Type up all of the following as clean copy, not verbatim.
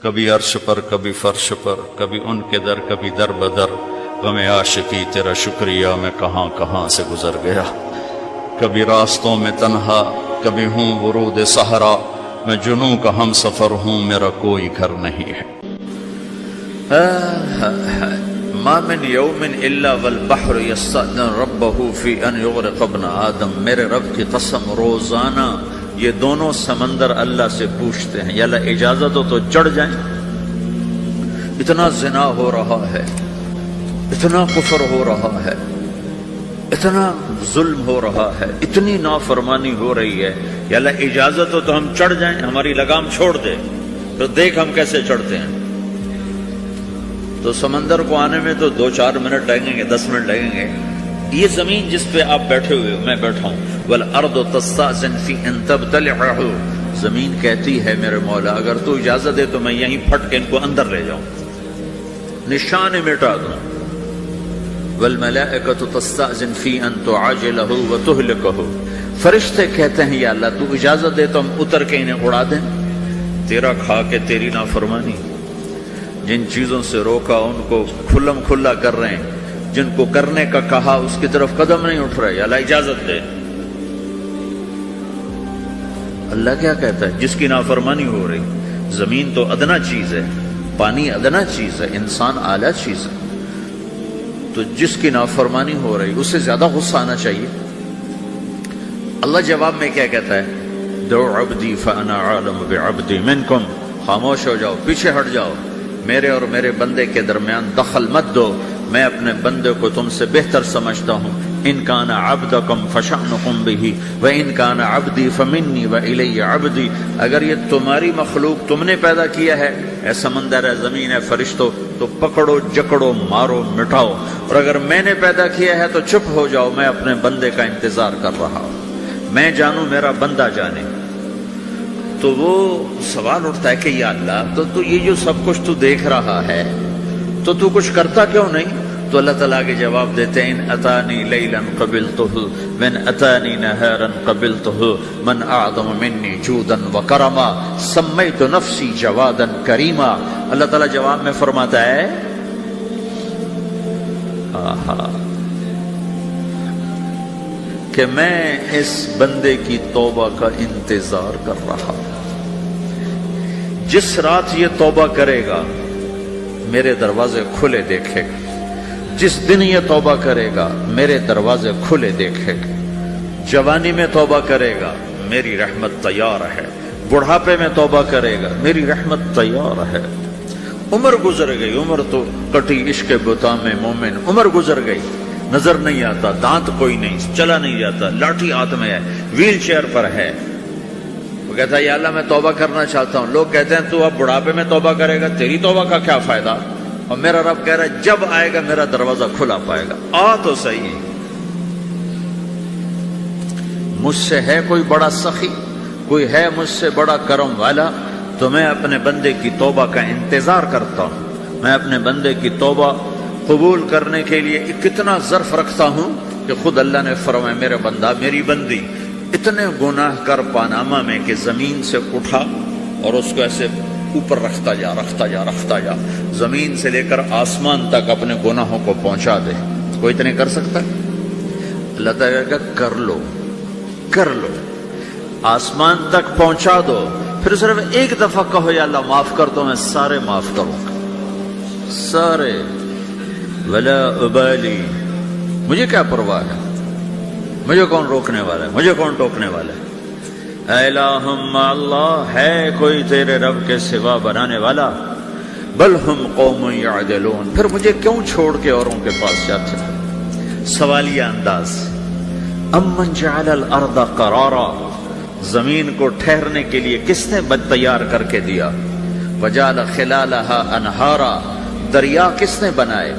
کبھی عرش پر کبھی فرش پر، کبھی ان کے در کبھی در بدر، غم عاشقی تیرا شکریہ میں کہاں کہاں سے گزر گیا، کبھی راستوں میں تنہا کبھی ہوں ورود صحرا، میں جنوں کا ہم سفر ہوں میرا کوئی گھر نہیں ہے۔ ما من یوم الا والبحر یستأذن ربہ فی ان یغرق ابن آدم، میرے رب کی قسم روزانہ یہ دونوں سمندر اللہ سے پوچھتے ہیں یا اللہ اجازت ہو تو چڑھ جائیں، اتنا زنا ہو رہا ہے، اتنا کفر ہو رہا ہے، اتنا ظلم ہو رہا ہے، اتنی نافرمانی ہو رہی ہے، یا اللہ اجازت ہو تو ہم چڑھ جائیں، ہماری لگام چھوڑ دے تو دیکھ ہم کیسے چڑھتے ہیں۔ تو سمندر کو آنے میں تو 2-4 منٹ لگیں گے، 10 منٹ لگیں گے۔ یہ زمین جس پہ آپ بیٹھے ہوئے ہو، میں بیٹھا ہوں، والارض تستأذن فی ان تبتلعہ، زمین کہتی ہے میرے مولا اگر تو اجازت دے تو میں یہیں پھٹ کے ان کو اندر لے جاؤں، نشان مٹا دوں۔ والملائکۃ تستأذن فی ان تعاجلہ وتہلکہ، فرشتے کہتے ہیں یا اللہ تو اجازت دے تو ہم اتر کے انہیں اڑا دیں، تیرا کھا کے تیری نافرمانی، جن چیزوں سے روکا ان کو کھلم کھلا کر رہے ہیں، جن کو کرنے کا کہا اس کی طرف قدم نہیں اٹھ رہے، یا اللہ اجازت دے۔ اللہ کیا کہتا ہے؟ جس کی نافرمانی ہو رہی، زمین تو ادنا چیز ہے، پانی ادنا چیز ہے، انسان اعلیٰ چیز ہے، تو جس کی نافرمانی ہو رہی اس سے زیادہ غصہ آنا چاہیے۔ اللہ جواب میں کیا کہتا ہے؟ دو عبدی فانا عالم بعبدی منکم، خاموش ہو جاؤ، پیچھے ہٹ جاؤ، میرے اور میرے بندے کے درمیان دخل مت دو، میں اپنے بندے کو تم سے بہتر سمجھتا ہوں۔ ان کان عبدکم فشأنکم بہ وان کان عبدی فمنی والی عبدی، اگر یہ تمہاری مخلوق تم نے پیدا کیا ہے، اے سمندر ہے، زمین ہے، فرشتوں، تو پکڑو جکڑو مارو مٹاؤ، اور اگر میں نے پیدا کیا ہے تو چپ ہو جاؤ، میں اپنے بندے کا انتظار کر رہا ہوں، میں جانوں میرا بندہ جانے۔ تو وہ سوال اٹھتا ہے کہ یا اللہ تو یہ جو سب کچھ تو دیکھ رہا ہے تو کچھ کرتا کیوں نہیں؟ تو اللہ تعالیٰ کے جواب دیتے ہیں ان اتانی لیلا قبلتہ من اتانی نہارا قبلتہ من اعظم منی جودا وکرما سمیت نفسی جوادا کریما۔ اللہ تعالیٰ جواب میں فرماتا ہے کہ میں اس بندے کی توبہ کا انتظار کر رہا ہوں، جس رات یہ توبہ کرے گا میرے دروازے کھلے دیکھے گا، جس دن یہ توبہ کرے گا میرے دروازے کھلے دیکھے گا، جوانی میں توبہ کرے گا میری رحمت تیار ہے، بڑھاپے میں توبہ کرے گا میری رحمت تیار ہے۔ عمر گزر گئی، عمر تو کٹی عشق بتا میں مومن، عمر گزر گئی، نظر نہیں آتا، دانت کوئی نہیں، چلا نہیں جاتا، لاٹھی ہاتھ میں ہے، ویل چیئر پر ہے، وہ کہتا ہے یا اللہ میں توبہ کرنا چاہتا ہوں۔ لوگ کہتے ہیں تو اب بڑھاپے میں توبہ کرے گا، تیری توبہ کا کیا فائدہ؟ اور میرا رب کہہ رہا ہے جب آئے گا میرا دروازہ کھلا پائے گا، آ تو صحیح، مجھ سے ہے کوئی بڑا سخی، کوئی ہے مجھ سے بڑا کرم والا، تو میں اپنے بندے کی توبہ کا انتظار کرتا ہوں، میں اپنے بندے کی توبہ قبول کرنے کے لیے کتنا ظرف رکھتا ہوں کہ خود اللہ نے فرمایا میرے بندہ میری بندی اتنے گناہ کر پاناما میں کہ زمین سے اٹھا اور اس کو ایسے اوپر رکھتا جا، زمین سے لے کر آسمان تک اپنے گناہوں کو پہنچا دے، کوئی اتنے کر سکتا ہے؟ اللہ تعالیٰ کا کر لو، آسمان تک پہنچا دو، پھر صرف ایک دفعہ کہو یا اللہ معاف کر دو، میں سارے معاف کروں گا، سارے، ولا ابالی، مجھے کیا پرواہ ہے، مجھے کون روکنے والا ہے، مجھے کون ٹوکنے والا ہے؟ اے الہم اللہ، ہے کوئی تیرے رب کے سوا بنانے والا؟ بل ہم قوم یعدلون، پھر مجھے کیوں چھوڑ کے اوروں کے پاس جاتے ہیں؟ سوالیہ انداز، امن جعل الارض قرارا، زمین کو ٹھہرنے کے لیے کس نے تیار کر کے دیا؟ وجعل خلالہا انہارا، دریا کس نے بنائے؟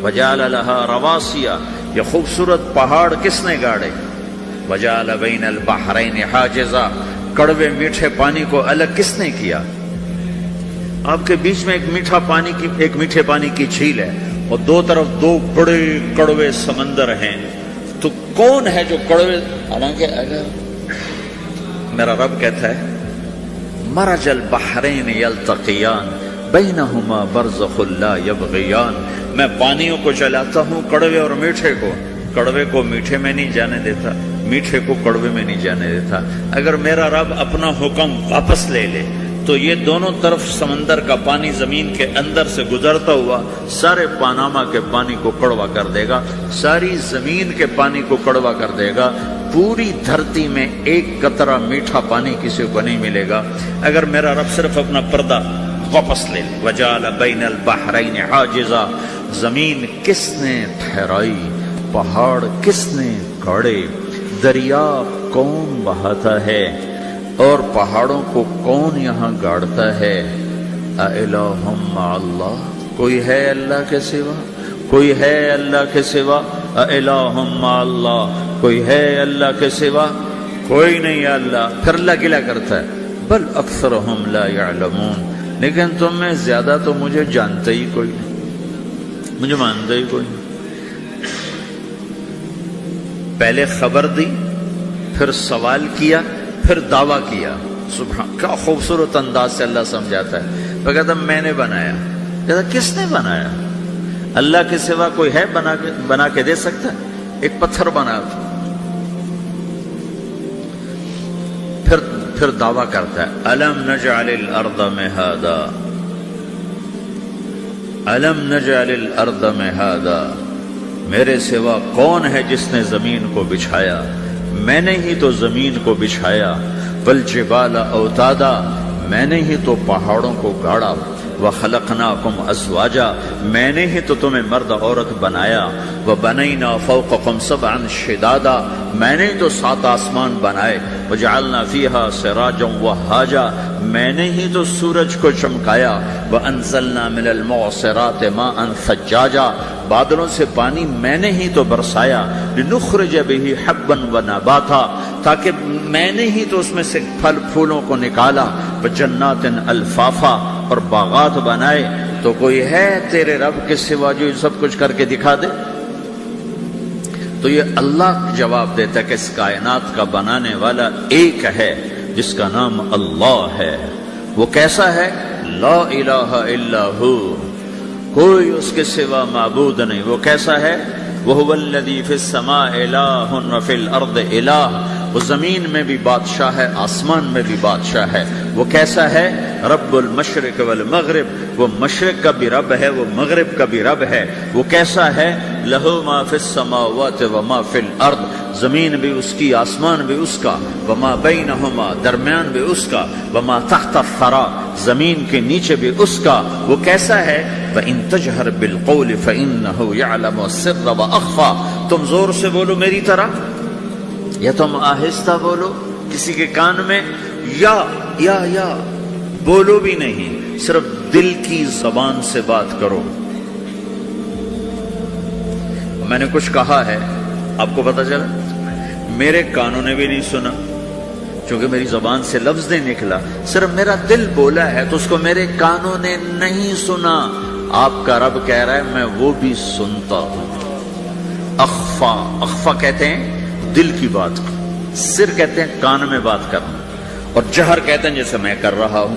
وجعل لہا رواسیا، یہ خوبصورت پہاڑ کس نے گاڑے؟ وجعل بین البحرین حاجزا، کڑوے میٹھے پانی کو الگ کس نے کیا؟ آپ کے بیچ میں ایک میٹھے پانی کی جھیل ہے اور دو طرف دو بڑے کڑوے سمندر ہیں، تو کون ہے جو کڑوے؟ حالانکہ اگر میرا رب کہتا ہے مرج البحرین یلتقیان بینہما برزخ لا یبغیان، میں پانیوں کو چلاتا ہوں، کڑوے اور میٹھے کو، کڑوے کو میٹھے میں نہیں جانے دیتا، میٹھے کو کڑوے میں نہیں جانے دیتا۔ اگر میرا رب اپنا حکم واپس لے لے تو یہ دونوں طرف سمندر کا پانی زمین کے اندر سے گزرتا ہوا سارے پاناما کے پانی کو کڑوا کر دے گا، ساری زمین کے پانی کو کڑوا کر دے گا، پوری دھرتی میں ایک قطرہ میٹھا پانی کسی کو نہیں ملے گا اگر میرا رب صرف اپنا پردہ واپس لے لے۔ وجعل بین البحرین حاجزا، زمین کس نے ٹھہرائی، پہاڑ کس نے گاڑے، دریا کون بہاتا ہے اور پہاڑوں کو کون یہاں گاڑتا ہے؟ اِلٰہٌ مع اللہ، کوئی ہے اللہ کے سوا؟ کوئی ہے اللہ کے سوا؟ اِلٰہٌ مع اللہ، کوئی ہے اللہ کے سوا؟ کوئی نہیں ہے اللہ۔ پھر اللہ گلہ کرتا ہے بل اکثرہم لا یعلمون، لیکن تم میں زیادہ تو مجھے جانتے ہی کوئی نہیں، مجھے مانتے ہی کوئی نہیں۔ پہلے خبر دی، پھر سوال کیا، پھر دعویٰ کیا۔ سبحان، کیا خوبصورت انداز سے اللہ سمجھاتا ہے۔ وہ کہتا میں نے بنایا، کہتا کس نے بنایا؟ اللہ کے سوا کوئی ہے بنا کے دے سکتا ہے؟ ایک پتھر بنا، پھر دعویٰ کرتا ہے الم نجعل الارض مہادا، الم نجعل الارض مہادا، میرے سوا کون ہے جس نے زمین کو بچھایا؟ میں نے ہی تو زمین کو بچھایا۔ والجبال اوتادا، میں نے ہی تو پہاڑوں کو گاڑا۔ وخلقناکم ازواجا، میں نے ہی تو تمہیں مرد عورت بنایا۔ وبنینا فوقکم سبعا شدادا، میں نے ہی تو 7 آسمان بنائے۔ وجعلنا فیہا سراجا وہاجا، میں نے ہی تو سورج کو چمکایا۔ وانزلنا من المعصرات ماء ثجاجا، بادلوں سے پانی میں نے ہی تو برسایا۔ لنخرج به حبا ونباتا، تاکہ میں نے ہی تو اس میں سے پھل پھولوں کو نکالا۔ وجنات الفافا، اور باغات بنائے۔ تو کوئی ہے تیرے رب کے سوا جو سب کچھ کر کے دکھا دے؟ تو یہ اللہ جواب دیتا ہے کہ اس کائنات کا بنانے والا ایک ہے جس کا نام اللہ ہے۔ وہ کیسا ہے؟ لا الہ الا ہو، کوئی اس کے سوا معبود نہیں۔ وہ کیسا ہے؟ وَهُوَ الَّذِي فِي السَّمَاءِ إِلَٰهٌ وَفِي الْأَرْضِ إِلَٰهٌ، وہ زمین میں بھی بادشاہ ہے، آسمان میں بھی بادشاہ ہے۔ وہ کیسا ہے؟ رب المشرق والمغرب، وہ مشرق کا بھی رب ہے، وہ مغرب کا بھی رب ہے۔ وہ کیسا ہے؟ لَهُ مَا فِي السَّمَاوَاتِ وَمَا فِي الْأَرْضِ، زمین بھی اس کی، آسمان بھی اس کا۔ وَمَا بَيْنَهُمَا، درمیان بھی اس کا۔ وَمَا تَحْتَ الثَّرَىٰ، زمین کے نیچے بھی اس کا۔ وہ کیسا ہے؟ وَإِن تَجْهَرْ بِالْقَوْلِ فَإِنَّهُ يَعْلَمُ السِّرَّ وَأَخْفَىٰ، تم زور سے بولو میری طرح، یا تم آہستہ بولو کسی کے کان میں، یا بولو بھی نہیں، صرف دل کی زبان سے بات کرو۔ میں نے کچھ کہا ہے، آپ کو پتہ چلا، میرے کانوں نے بھی نہیں سنا چونکہ میری زبان سے لفظ نہیں نکلا، صرف میرا دل بولا ہے تو اس کو میرے کانوں نے نہیں سنا۔ آپ کا رب کہہ رہا ہے میں وہ بھی سنتا ہوں۔ اخفا، اخفا کہتے ہیں دل کی بات کو، سر کہتے ہیں کان میں بات کرنا، اور جہر کہتے ہیں جیسے میں کر رہا ہوں۔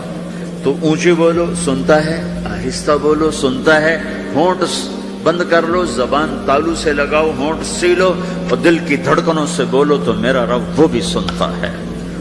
تو اونچی بولو سنتا ہے، آہستہ بولو سنتا ہے، ہونٹ بند کر لو، زبان تالو سے لگاؤ، ہونٹ سیلو اور دل کی دھڑکنوں سے بولو تو میرا رب وہ بھی سنتا ہے۔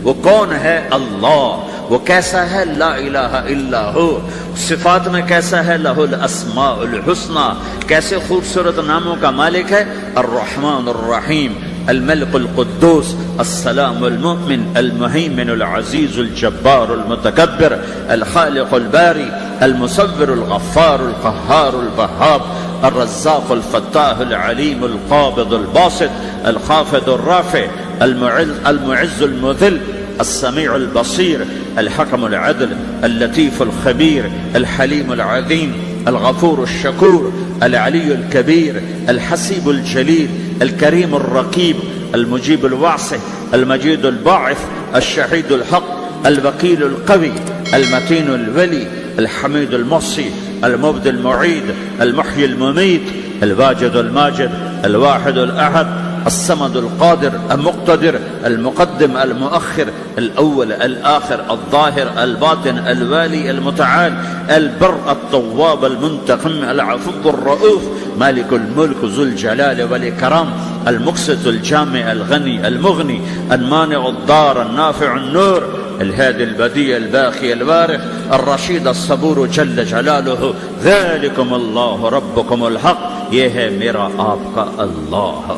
وہ کون ہے؟ اللہ۔ وہ کیسا ہے؟ لا الہ الا ہو۔ صفات میں کیسا ہے؟ لہ الاسماء الحسنی، کیسے خوبصورت ناموں کا مالک ہے؟ الرحمن الرحیم، الملك القدوس، السلام المؤمن، المهيمن العزيز الجبار المتكبر، الخالق الباري، المصور الغفار القهار الوهاب، الرزاق الفتاح العليم القابض الباسط، الخافض الرافع، المعز المذل، السميع البصير، الحكم العدل، اللطيف الخبير، الحليم العظيم، الغفور الشكور، العلي الكبير، الحسيب الجليل، الكريم الرقيب، المجيب الواسع، المجيد الباعث، الشهيد الحق، الوكيل القوي، المتين الولي، الحميد المحصي، المبدي المعيد، المحيي المميت، الواجد الماجد، الواحد الأحد، الصمد القادر المقتدر المقدم المؤخر الأول الآخر الظاهر الباطن الوالي المتعال البر التواب المنتقم العفو الرؤوف مالك الملك ذو الجلال والإكرام المقسط الجامع الغني المغني المانع الضار النافع النور الهادي البديع الباقي الوارث الرشيد الصبور جل جلالہ ذالکم اللہ ربکم الحق، یہ ہے میرا آپ کا اللہ۔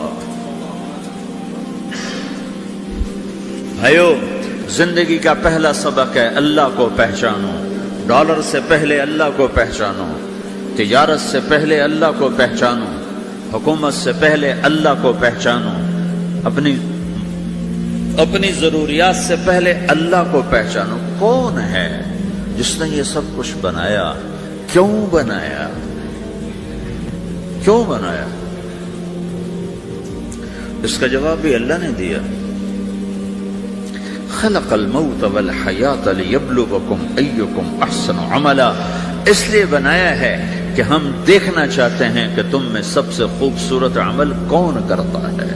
بھائیو، زندگی کا پہلا سبق ہے اللہ کو پہچانو۔ ڈالر سے پہلے اللہ کو پہچانو، تجارت سے پہلے اللہ کو پہچانو، حکومت سے پہلے اللہ کو پہچانو، اپنی ضروریات سے پہلے اللہ کو پہچانو۔ کون ہے جس نے یہ سب کچھ بنایا؟ کیوں بنایا؟ کیوں بنایا؟ اس کا جواب بھی اللہ نے دیا۔ خلق الموت والحیات لیبلوکم ایکم احسن عملا، اس لیے بنایا ہے کہ ہم دیکھنا چاہتے ہیں کہ تم میں سب سے خوبصورت عمل کون کرتا ہے۔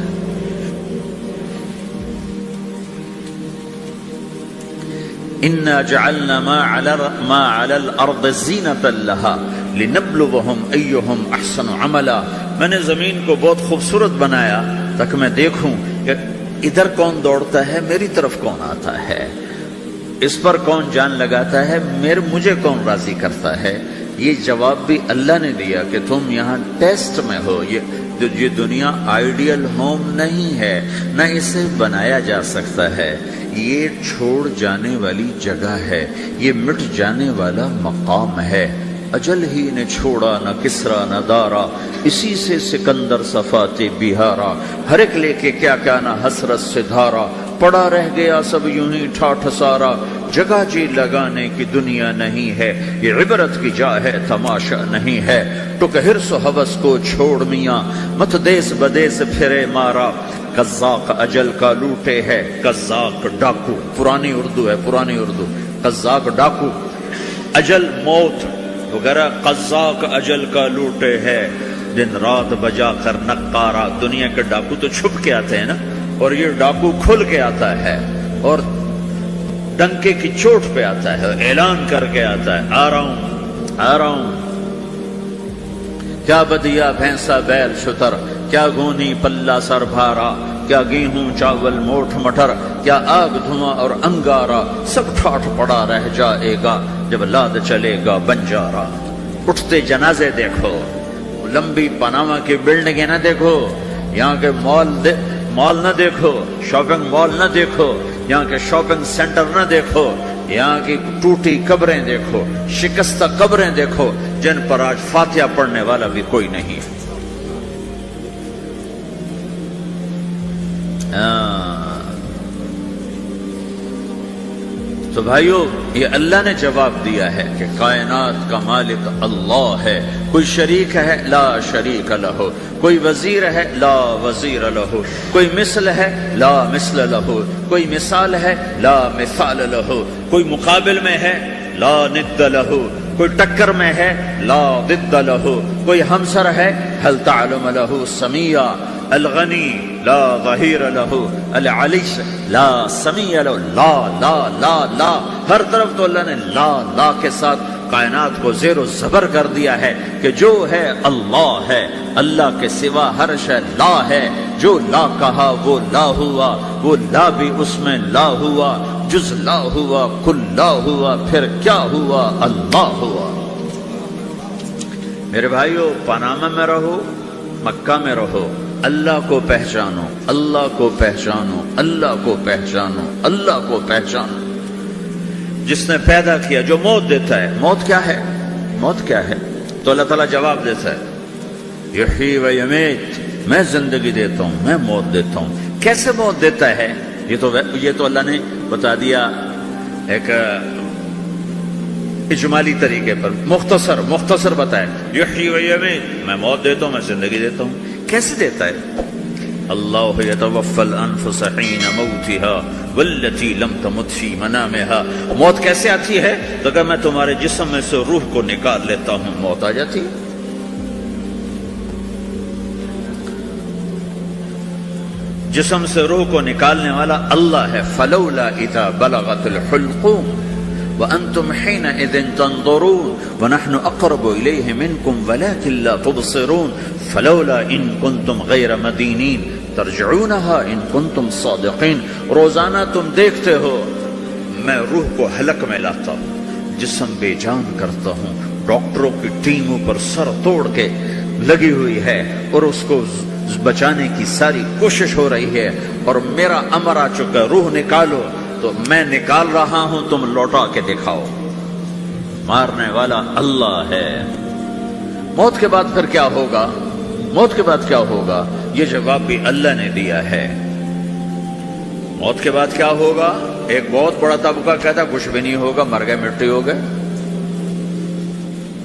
اِنَّا جَعَلْنَا مَا عَلَى الْأَرْضِ زِينَةً لَهَا لِنَبْلُوَهُمْ أَيُّهُمْ أَحْسَنُ عَمَلًا، میں نے زمین کو بہت خوبصورت بنایا تاکہ میں دیکھوں کہ ادھر کون دوڑتا ہے، میری طرف کون آتا ہے، اس پر کون جان لگاتا ہے، مجھے کون راضی کرتا ہے۔ یہ جواب بھی اللہ نے دیا کہ تم یہاں ٹیسٹ میں ہو۔ یہ دنیا آئیڈیل ہوم نہیں ہے، نہ اسے بنایا جا سکتا ہے۔ یہ چھوڑ جانے والی جگہ ہے، یہ مٹ جانے والا مقام ہے۔ اجل ہی نے چھوڑا نہ کسرا نہ دارا، اسی سے سکندر صفات بہارا، ہر ایک لے کے کیا کیا نہ حسرت سے دھارا، پڑا رہ گیا سب یوں ہی ٹھاٹھ سارا، جگہ جی لگانے کی دنیا نہیں ہے، یہ عبرت کی جا ہے تماشا نہیں ہے۔ ٹک حرص و حوث کو چھوڑ میاں، مت دیس بدیس پھرے مارا، قزاق اجل کا لوٹے ہے، قزاق ڈاکو، پرانی اردو ہے، پرانی اردو، قزاق ڈاکو، اجل موت وغیرہ، قزاق اجل کا لوٹے ہے، دن رات بجا کر نقارا۔ دنیا کے ڈاکو تو چھپ کے آتے ہیں نا، اور یہ ڈاکو کھل کے آتا ہے اور ڈنکے کی چوٹ پہ آتا ہے، اعلان کر کے آتا ہے، آ رہا ہوں آ رہا ہوں۔ کیا بدیا بھینسا بیل شتر، کیا گونی پلہ سر بھارا، کیا گیہوں چاول موٹھ مٹر، کیا آگ دھواں اور انگارا، سب ٹھاٹھ پڑا رہ جائے گا جب لاد چلے گا بنجارا۔ اٹھتے جنازے دیکھو، لمبی پاناما کی بلڈنگیں نہ دیکھو، یہاں کے مال نہ دیکھو، شاپنگ مال نہ دیکھو، یہاں کے شاپنگ سینٹر نہ دیکھو، یہاں کی ٹوٹی قبریں دیکھو، شکستہ قبریں دیکھو، جن پر آج فاتحہ پڑھنے والا بھی کوئی نہیں۔ تو بھائیو، یہ اللہ نے جواب دیا ہے کہ کائنات کا مالک اللہ ہے، کوئی شریک ہے لا شریک لہ، کوئی وزیر ہے لا وزیر لہ، کوئی مثل ہے لا مثل لہ، کوئی مثال ہے لا مثال لہ، کوئی مقابل میں ہے لا ند لہ، کوئی ٹکر میں ہے لا ضد لہ، کوئی ہمسر ہے هل تعلم لہ سمیع، الغنی لا ظہیر لہ، العلی لا سمیع لہ، لا لا لا لا، ہر طرف تو اللہ نے لا لا کے ساتھ کائنات کو زیر و زبر کر دیا ہے کہ جو ہے اللہ ہے، اللہ کے سوا ہر شے لا ہے۔ جو لا کہا وہ لا ہوا، وہ لا بھی اس میں لا ہوا، جز لا ہوا کل لا ہوا، پھر کیا ہوا؟ اللہ ہوا۔ میرے بھائیو، پاناما میں رہو، مکہ میں رہو، اللہ کو پہچانو، اللہ کو پہچانو، اللہ کو پہچانو، اللہ کو پہچانو۔ جس نے پیدا کیا، جو موت دیتا ہے، موت کیا ہے؟ موت کیا ہے؟ تو اللہ تعالیٰ جواب دیتا ہے، یحیی و یمیت، میں زندگی دیتا ہوں، میں موت دیتا ہوں۔ کیسے موت دیتا ہے؟ یہ تو اللہ نے بتا دیا ایک اجمالی طریقے پر، مختصر بتایا، یحیی و یمیت، میں موت دیتا ہوں، میں زندگی دیتا ہوں۔ کیسے دیتا ہے؟ اللہ یتوفی الانفس حین موتها والتی لم تمت فی منامها۔ موت کیسے آتی ہے؟ تو کہ میں تمہارے جسم میں سے روح کو نکال لیتا ہوں، موت آ جاتی ہے۔ جسم سے روح کو نکالنے والا اللہ ہے. فلولا اذا بلغت الحلقوم وانتم حينئذ تنظرون ونحن اقرب اليه منكم ولكن لا تبصرون فلولا ان كنتم غير مدينين ترجعونها ان كنتم صادقين. روزانہ تم دیکھتے ہو میں روح کو حلق میں لاتا ہوں، جسم بے جان کرتا ہوں، ڈاکٹروں کی ٹیم اوپر سر توڑ کے لگی ہوئی ہے اور اس کو بچانے کی ساری کوشش ہو رہی ہے، اور میرا امر آ چکا روح نکالو تو میں نکال رہا ہوں، تم لوٹا کے دکھاؤ. مارنے والا اللہ ہے. موت کے بعد پھر کیا ہوگا؟ موت کے بعد کیا ہوگا؟ یہ جواب بھی اللہ نے دیا ہے. موت کے بعد کیا ہوگا؟ ایک بہت بڑا طبقہ کہتا کچھ بھی نہیں ہوگا، مر گئے، مٹی ہو گئے.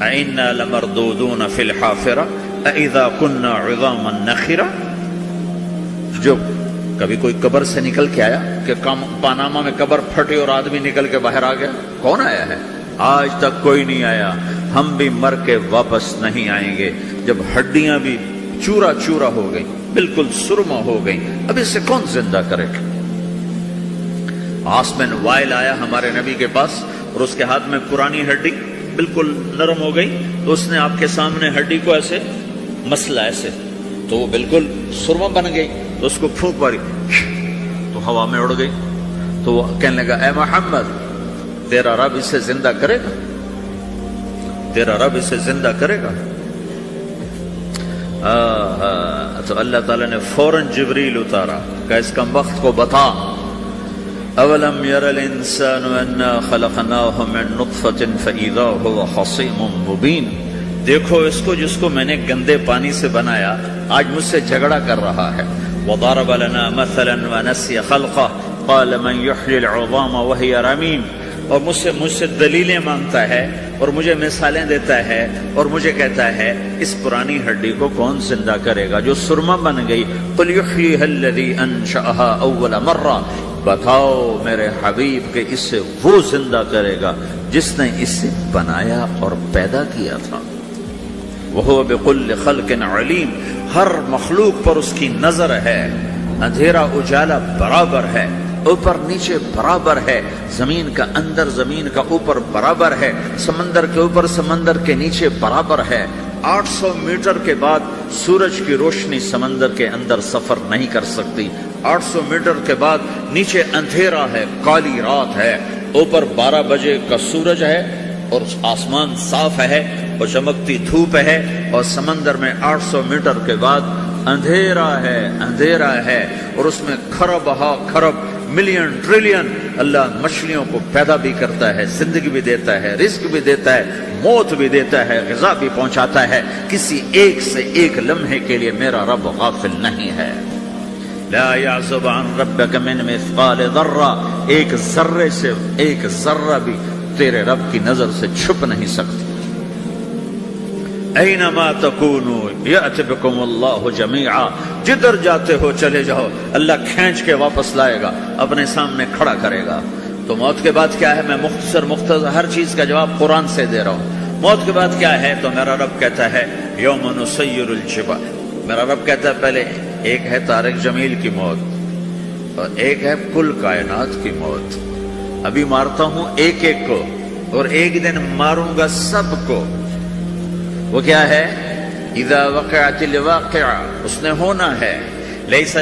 اِنَّا لَمَرْدُودُونَ فِي الْحَافِرَةِ اَإِذَا كُنَّا عِظَامًا نَخِرَةً. جو کبھی کوئی قبر سے نکل کے آیا کہ پاناما میں قبر پھٹی اور آدمی نکل کے باہر آ گیا؟ کون آیا ہے؟ آج تک کوئی نہیں آیا. ہم بھی مر کے واپس نہیں آئیں گے. جب ہڈیاں بھی چورا چورا ہو گئی، بالکل سرما ہو گئی، اب اس سے کون زندہ کرے گا؟ عاص بن وائل آیا ہمارے نبی کے پاس اور اس کے ہاتھ میں پرانی ہڈی بالکل نرم ہو گئی، تو اس نے آپ کے سامنے ہڈی کو ایسے مسلا، ایسے تو وہ بالکل سرما بن گئی. تو اس کو پھونک ماری تو ہوا میں اڑ گئی. تو وہ کہنے لگا اے محمد، تیرا رب اسے زندہ کرے گا؟ تیرا رب اسے زندہ کرے گا؟ تو اللہ تعالیٰ نے فوراً جبریل اتارا کہ اس کا وقت کو بتا. اولم یر الانسان انا خلقناہ من نطفۃ فاذا هو خصیم مبین. دیکھو اس کو جس کو میں نے گندے پانی سے بنایا، آج مجھ سے جھگڑا کر رہا ہے. وضرب لنا مثلا ونسی خلقہ قال من یحیی العظام وہی رمیم. اور مجھ سے دلیلیں مانگتا ہے اور مجھے مثالیں دیتا ہے اور مجھے کہتا ہے اس پرانی ہڈی کو کون زندہ کرے گا جو سرما بن گئی. قل یحییھا الذی انشأھا اول مرہ. بتاؤ میرے حبیب کہ اسے وہ زندہ کرے گا جس نے اسے بنایا اور پیدا کیا تھا. وہو بکل خلق علیم. ہر مخلوق پر اس کی نظر ہے. اندھیرا اجالا برابر ہے، اوپر نیچے برابر ہے، زمین کا اندر زمین کا اوپر برابر ہے، سمندر کے اوپر سمندر کے نیچے برابر ہے. 800 میٹر کے بعد سورج کی روشنی سمندر کے اندر سفر نہیں کر سکتی. 800 میٹر کے بعد نیچے اندھیرا ہے، کالی رات ہے، اوپر 12 بجے کا سورج ہے اور آسمان صاف ہے اور چمکتی دھوپ ہے، اور سمندر میں 800 میٹر کے بعد اندھیرا ہے اور اس میں کھرب ہا کھرب ملین ٹریلین اللہ مچھلیوں کو پیدا بھی کرتا ہے، زندگی بھی دیتا ہے، رزق بھی دیتا ہے، موت بھی دیتا ہے، غذا بھی پہنچاتا ہے. کسی ایک سے ایک لمحے کے لیے میرا رب غافل نہیں ہے. لا يعزب عن ربك من مثقال ذرہ. ایک ذرے سے ایک ذرہ بھی تیرے رب کی نظر سے چھپ نہیں سکتی. اینما تکونوا یأت بکم اللہ جمیعا. جدھر جاتے ہو چلے جاؤ، اللہ کھینچ کے واپس لائے گا، اپنے سامنے کھڑا کرے گا. تو موت کے بعد کیا ہے؟ میں مختصر ہر چیز کا جواب قرآن سے دے رہا ہوں. موت کے بعد کیا ہے؟ تو میرا رب کہتا ہے یوم نسیر الجبال. میرا رب کہتا ہے پہلے ایک ہے طارق جمیل کی موت اور ایک ہے کل کائنات کی موت. ابھی مارتا ہوں ایک ایک کو اور ایک دن ماروں گا سب کو. وہ کیا ہے؟ اذا وقعت الواقعہ، اس نے ہونا ہے. لیس